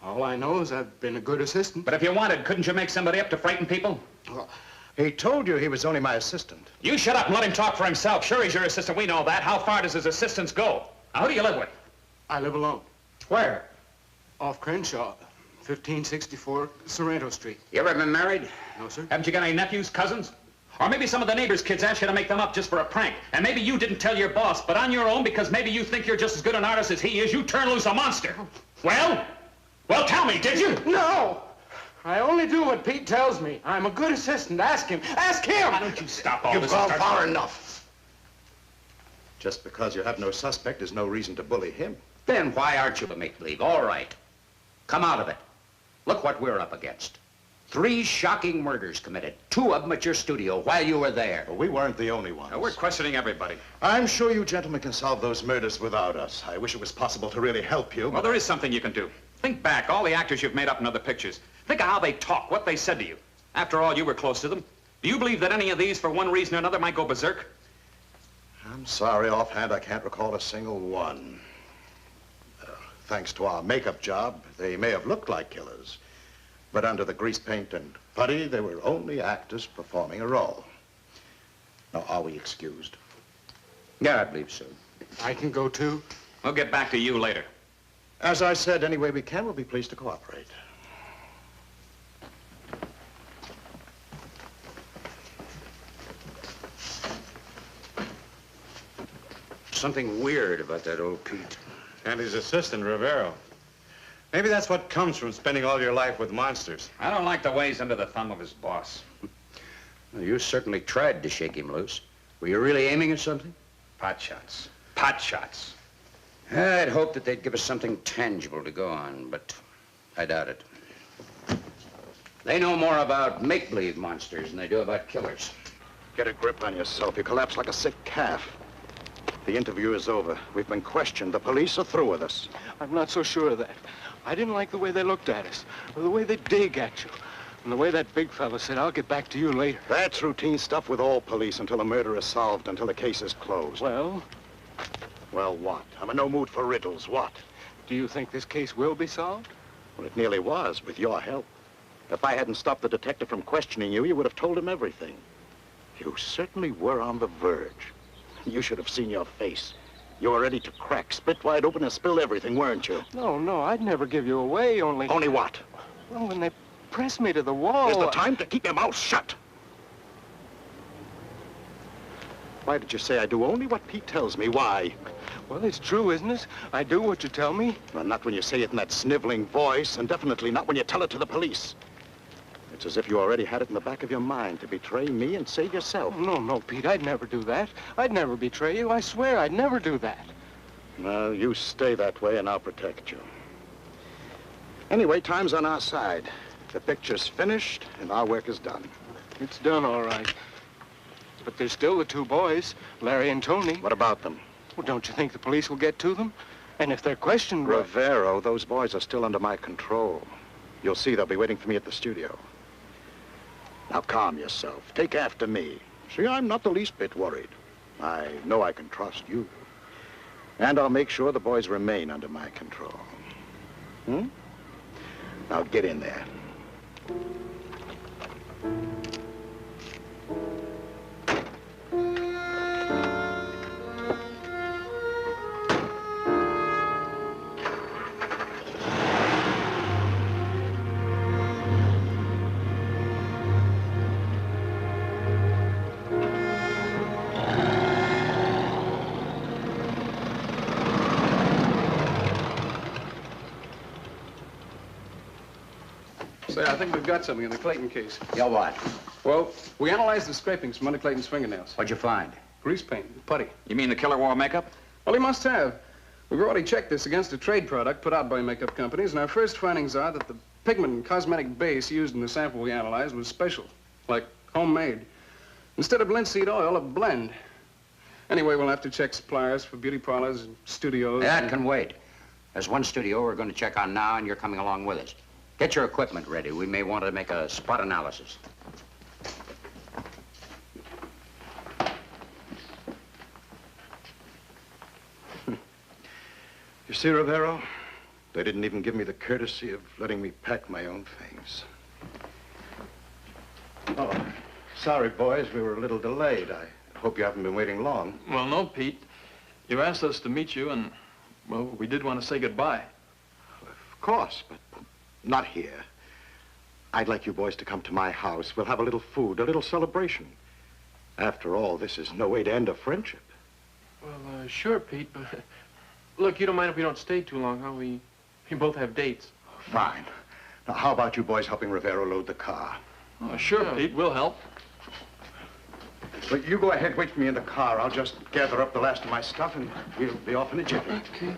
All I know is I've been a good assistant. But if you wanted, couldn't you make somebody up to frighten people? Well, he told you he was only my assistant. You shut up and let him talk for himself. Sure, he's your assistant. We know that. How far does his assistants go? Now, who do you live with? I live alone. Where? Off Crenshaw, 1564 Sorrento Street. You ever been married? No, sir. Haven't you got any nephews, cousins? Or maybe some of the neighbors' kids asked you to make them up just for a prank. And maybe you didn't tell your boss, but on your own, because maybe you think you're just as good an artist as he is, you turn loose a monster. Well? Well, tell me, did you? No! I only do what Pete tells me. I'm a good assistant. Ask him. Ask him! Why don't you stop all You've this? gone far enough. Just because you have no suspect is no reason to bully him. Then why aren't you a make-believe? All right. Come out of it. Look what we're up against. 3 shocking murders committed. 2 of them at your studio while you were there. Well, we weren't the only ones. We're questioning everybody. I'm sure you gentlemen can solve those murders without us. I wish it was possible to really help you. Well, there is something you can do. Think back, all the actors you've made up in other pictures. Think of how they talk, what they said to you. After all, you were close to them. Do you believe that any of these, for one reason or another, might go berserk? I'm sorry, offhand, I can't recall a single one. Thanks to our makeup job, they may have looked like killers. But under the grease paint and putty, they were only actors performing a role. Now, are we excused? Yeah, I believe so. I can go too. We'll get back to you later. As I said, any way we can, we'll be pleased to cooperate. Something weird about that old Pete. And his assistant, Rivero. Maybe that's what comes from spending all your life with monsters. I don't like the way he's under the thumb of his boss. Well, you certainly tried to shake him loose. Were you really aiming at something? Pot shots. Pot shots. I'd hoped that they'd give us something tangible to go on, but I doubt it. They know more about make-believe monsters than they do about killers. Get a grip on yourself. You collapse like a sick calf. The interview is over. We've been questioned. The police are through with us. I'm not so sure of that. I didn't like the way they looked at us, or the way they dig at you, and the way that big fella said, I'll get back to you later. That's routine stuff with all police until a murder is solved, until the case is closed. Well? Well, what? I'm in no mood for riddles. What? Do you think this case will be solved? Well, it nearly was, with your help. If I hadn't stopped the detective from questioning you, you would have told him everything. You certainly were on the verge. You should have seen your face. You were ready to crack, split wide open, and spill everything, weren't you? No, I'd never give you away, only... Only what? Well, when they pressed me to the wall... Is the time to keep your mouth shut. Why did you say I do only what Pete tells me? Why? Well, it's true, isn't it? I do what you tell me. Well, not when you say it in that sniveling voice, and definitely not when you tell it to the police. It's as if you already had it in the back of your mind to betray me and save yourself. No, Pete, I'd never do that. I'd never betray you. I swear I'd never do that. Well, you stay that way and I'll protect you. Anyway, time's on our side. The picture's finished and our work is done. It's done, all right. But there's still the two boys, Larry and Tony. What about them? Well, don't you think the police will get to them? And if they're questioned... Rivero, those boys are still under my control. You'll see they'll be waiting for me at the studio. Now calm yourself. Take after me. See, I'm not the least bit worried. I know I can trust you. And I'll make sure the boys remain under my control. Now get in there. Say, I think we've got something in the Clayton case. Yeah, what? Well, we analyzed the scrapings from under Clayton's fingernails. What'd you find? Grease paint, putty. You mean the killer wore makeup? Well, he must have. We've already checked this against a trade product put out by makeup companies, and our first findings are that the pigment and cosmetic base used in the sample we analyzed was special, like homemade. Instead of linseed oil, a blend. Anyway, we'll have to check suppliers for beauty parlors and studios. That can wait. There's one studio we're going to check on now, and you're coming along with us. Get your equipment ready. We may want to make a spot analysis. You see, Rivero, they didn't even give me the courtesy of letting me pack my own things. Oh, sorry, boys. We were a little delayed. I hope you haven't been waiting long. Well, no, Pete. You asked us to meet you, and, well, we did want to say goodbye. Of course, but not here. I'd like you boys to come to my house. We'll have a little food, a little celebration. After all, this is no way to end a friendship. Well, sure, Pete, but... Look, you don't mind if we don't stay too long, huh? We both have dates. Fine. Now, how about you boys helping Rivero load the car? Oh, sure, Pete. We'll help. But you go ahead, wait for me in the car. I'll just gather up the last of my stuff, and we'll be off in a jiffy. Okay.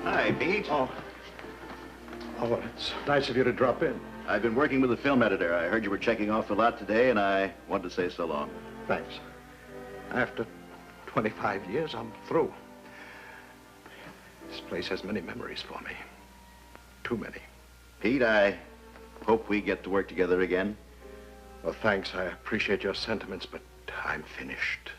Hi, Pete. Oh, it's nice of you to drop in. I've been working with the film editor. I heard you were checking off the lot today, and I wanted to say so long. Thanks. After 25 years, I'm through. This place has many memories for me. Too many. Pete, I hope we get to work together again. Well, thanks. I appreciate your sentiments, but I'm finished.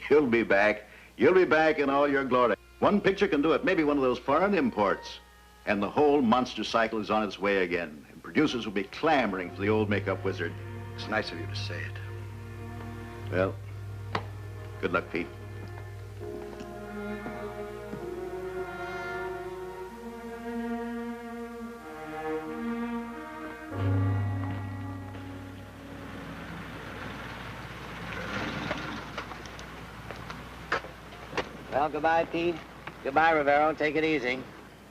You'll be back. You'll be back in all your glory. One picture can do it, maybe one of those foreign imports. And the whole monster cycle is on its way again. And producers will be clamoring for the old makeup wizard. It's nice of you to say it. Well, good luck, Pete. Well, goodbye, Pete. Goodbye, Rivero. Take it easy.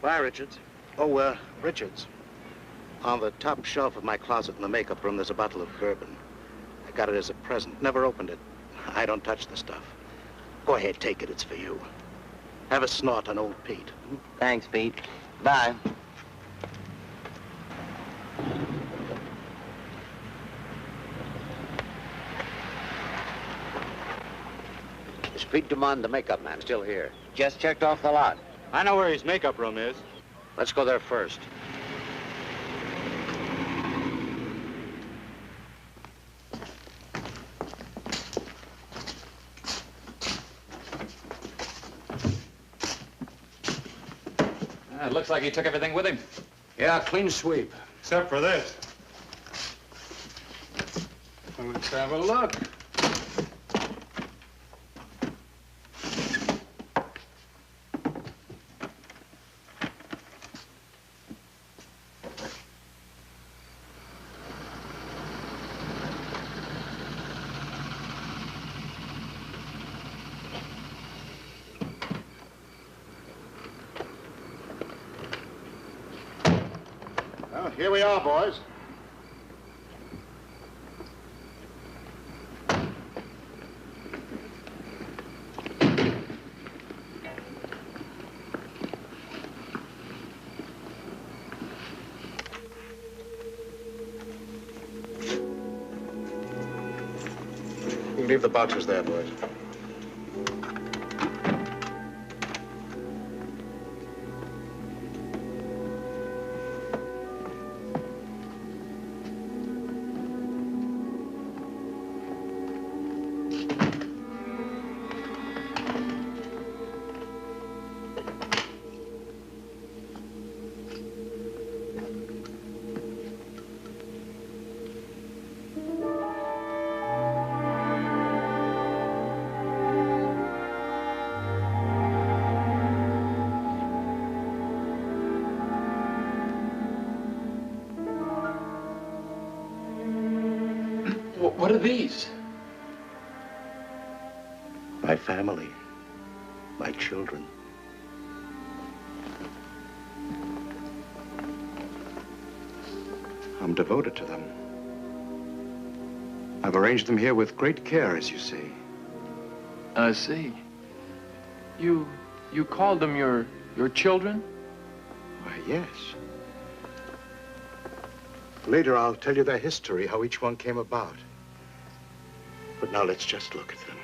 Bye, Richards. Oh, Richards. On the top shelf of my closet in the makeup room, there's a bottle of bourbon. Got it as a present. Never opened it. I don't touch the stuff. Go ahead, take it. It's for you. Have a snort on old Pete. Thanks, Pete. Bye. Is Pete Dumond, the makeup man, still here? Just checked off the lot. I know where his makeup room is. Let's go there first. It looks like he took everything with him. Yeah, clean sweep. Except for this. Well, let's have a look. Well, here we are, boys. You can leave the boxes there, boys. What are these? My family. My children. I'm devoted to them. I've arranged them here with great care, as you see. I see. You called them your children? Why, yes. Later, I'll tell you their history, how each one came about. But now let's just look at them.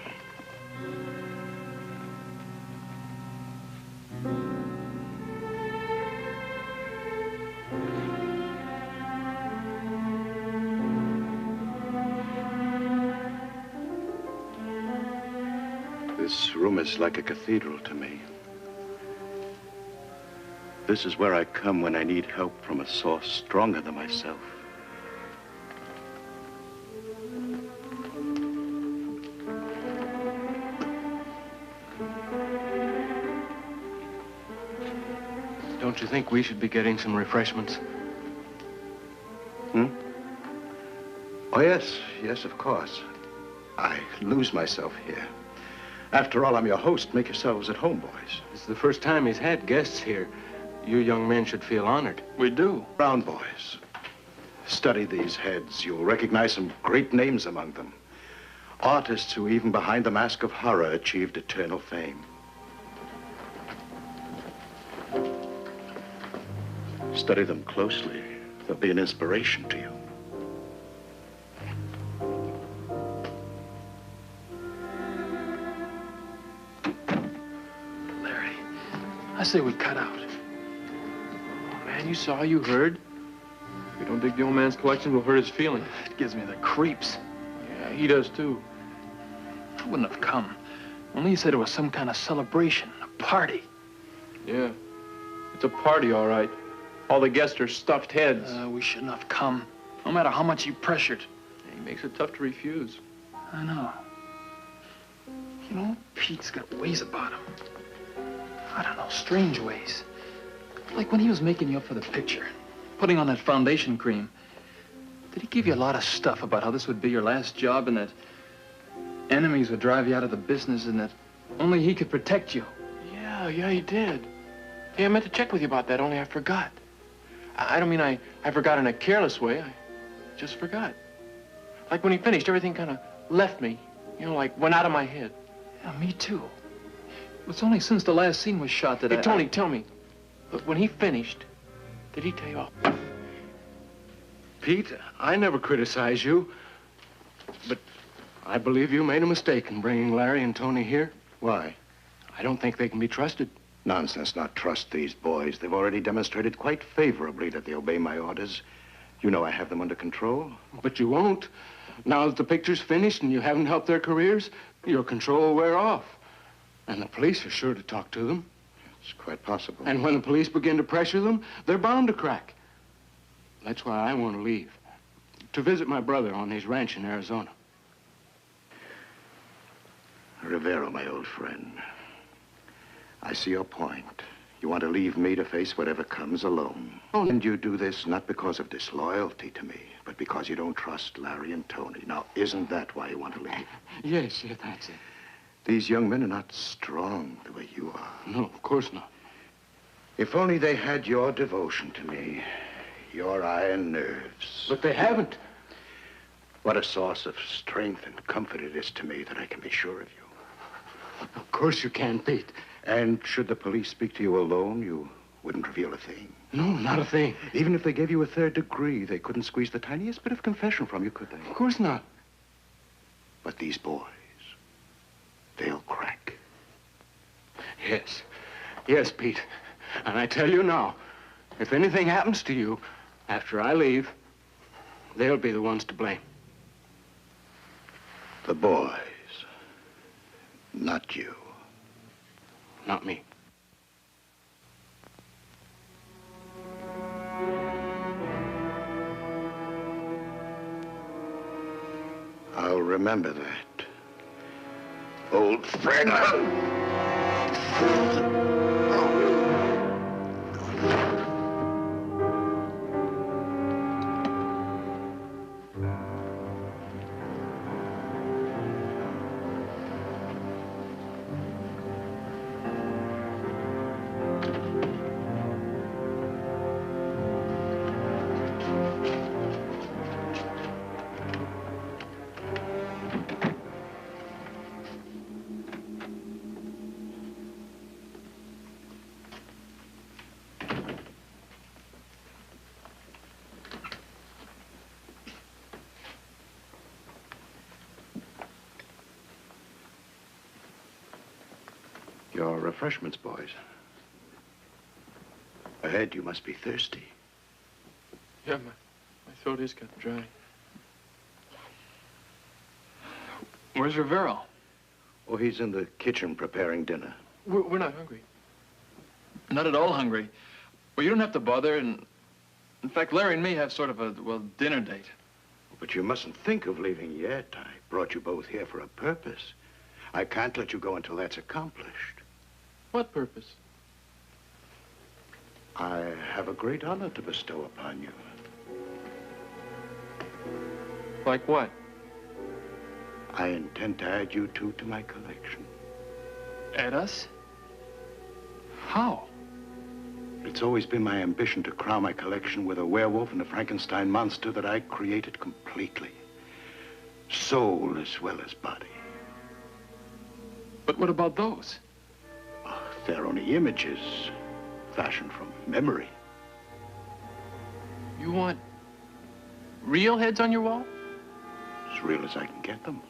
This room is like a cathedral to me. This is where I come when I need help from a source stronger than myself. Don't you think we should be getting some refreshments? Oh, yes. Yes, of course. I lose myself here. After all, I'm your host. Make yourselves at home, boys. It's the first time he's had guests here. You young men should feel honored. We do. Brown boys. Study these heads. You'll recognize some great names among them. Artists who, even behind the mask of horror, achieved eternal fame. Study them closely. They'll be an inspiration to you. Larry, I say we cut out. Oh, man, you saw, you heard. If we don't dig the old man's collection, we'll hurt his feelings. It gives me the creeps. Yeah, he does, too. I wouldn't have come. Only he said it was some kind of celebration, a party. Yeah, it's a party, all right. All the guests are stuffed heads. We shouldn't have come, no matter how much he pressured. He makes it tough to refuse. I know. You know, Pete's got ways about him. I don't know, strange ways. Like when he was making you up for the picture, putting on that foundation cream. Did he give you a lot of stuff about how this would be your last job and that enemies would drive you out of the business and that only he could protect you? Yeah, he did. Hey, I meant to check with you about that, only I forgot. I don't mean I forgot in a careless way. I just forgot. Like when he finished, everything kind of left me. You know, like went out of my head. Yeah, me too. It's only since the last scene was shot that Hey, Tony, tell me. When he finished, did he tell you off? Pete, I never criticized you, but I believe you made a mistake in bringing Larry and Tony here. Why? I don't think they can be trusted. Nonsense, not trust these boys. They've already demonstrated quite favorably that they obey my orders. You know I have them under control. But you won't. Now that the picture's finished and you haven't helped their careers, your control will wear off. And the police are sure to talk to them. It's quite possible. And when the police begin to pressure them, they're bound to crack. That's why I want to leave. To visit my brother on his ranch in Arizona. Rivero, my old friend. I see your point. You want to leave me to face whatever comes alone. Oh, and you do this not because of disloyalty to me, but because you don't trust Larry and Tony. Now, isn't that why you want to leave? Yes, that's it. These young men are not strong the way you are. No, of course not. If only they had your devotion to me, your iron nerves. But they haven't. What a source of strength and comfort it is to me that I can be sure of you. Of course you can, Pete. And should the police speak to you alone, you wouldn't reveal a thing? No, not a thing. Even if they gave you a third degree, they couldn't squeeze the tiniest bit of confession from you, could they? Of course not. But these boys, they'll crack. Yes. Yes, Pete. And I tell you now, if anything happens to you after I leave, they'll be the ones to blame. The boys, not you. Not me. I'll remember that. Old friend. Your refreshments, boys. Ahead, you must be thirsty. Yeah, my throat is kind of dry. Where's Rivero? Oh, he's in the kitchen preparing dinner. We're not hungry. Not at all hungry. Well, you don't have to bother, and in fact, Larry and me have sort of a, well, dinner date. But you mustn't think of leaving yet. I brought you both here for a purpose. I can't let you go until that's accomplished. What purpose? I have a great honor to bestow upon you. Like what? I intend to add you two to my collection. Add us? How? It's always been my ambition to crown my collection with a werewolf and a Frankenstein monster that I created completely. Soul as well as body. But what about those? They're only images, fashioned from memory. You want real heads on your wall? As real as I can get them.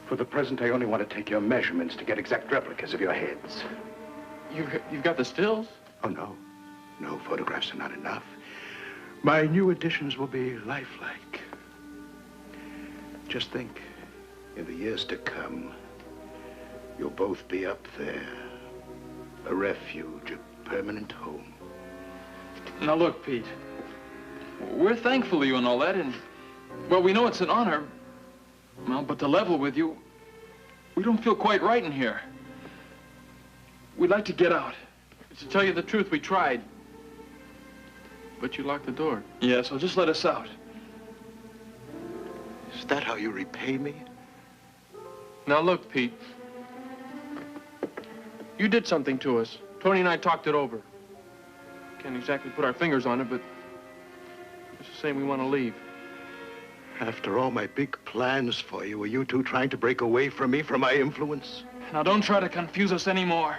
For the present, I only want to take your measurements to get exact replicas of your heads. You've got the stills? Oh, no. No, photographs are not enough. My new additions will be lifelike. Just think, in the years to come, you'll both be up there. A refuge, a permanent home. Now look, Pete. We're thankful to you and all that, and, well, we know it's an honor. Well, but to level with you, we don't feel quite right in here. We'd like to get out. To tell you the truth, we tried. But you locked the door. Yeah, so just let us out. Is that how you repay me? Now look, Pete. You did something to us. Tony and I talked it over. Can't exactly put our fingers on it, but it's the same we want to leave. After all my big plans for you, were you two trying to break away from me, from my influence? Now, don't try to confuse us anymore.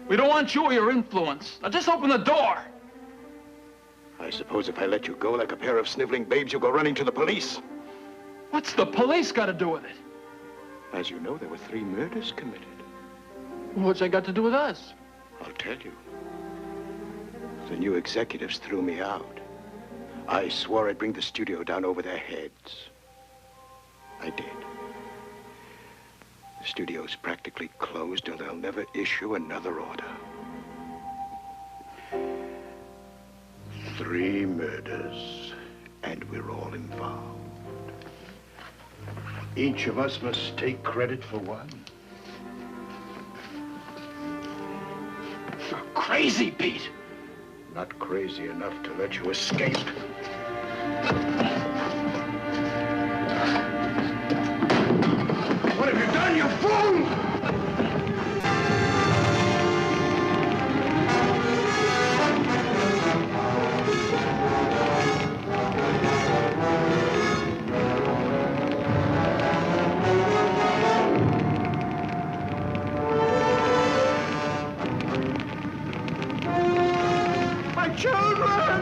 We don't want you or your influence. Now, just open the door. I suppose if I let you go like a pair of sniveling babes, you'll go running to the police. What's the police got to do with it? As you know, there were 3 murders committed. What's that got to do with us? I'll tell you. The new executives threw me out. I swore I'd bring the studio down over their heads. I did. The studio's practically closed, and they'll never issue another order. 3 murders, and we're all involved. Each of us must take credit for one. You're crazy, Pete. Not crazy enough to let you escape. What have you done, you fool? Children!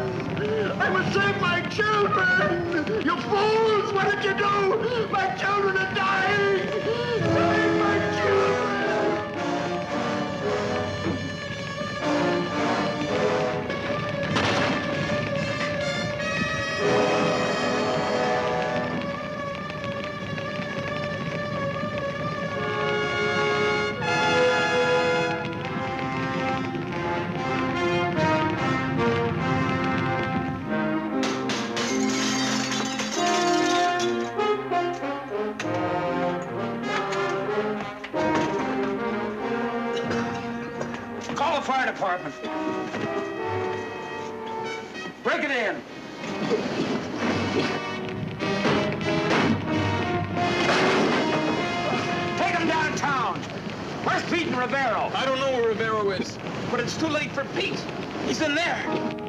I must save my children! You fools! What did you do? My children are dying! Save my children! Fire department. Break it in. Take him downtown. Where's Pete and Rivero? I don't know where Rivero is. But it's too late for Pete. He's in there.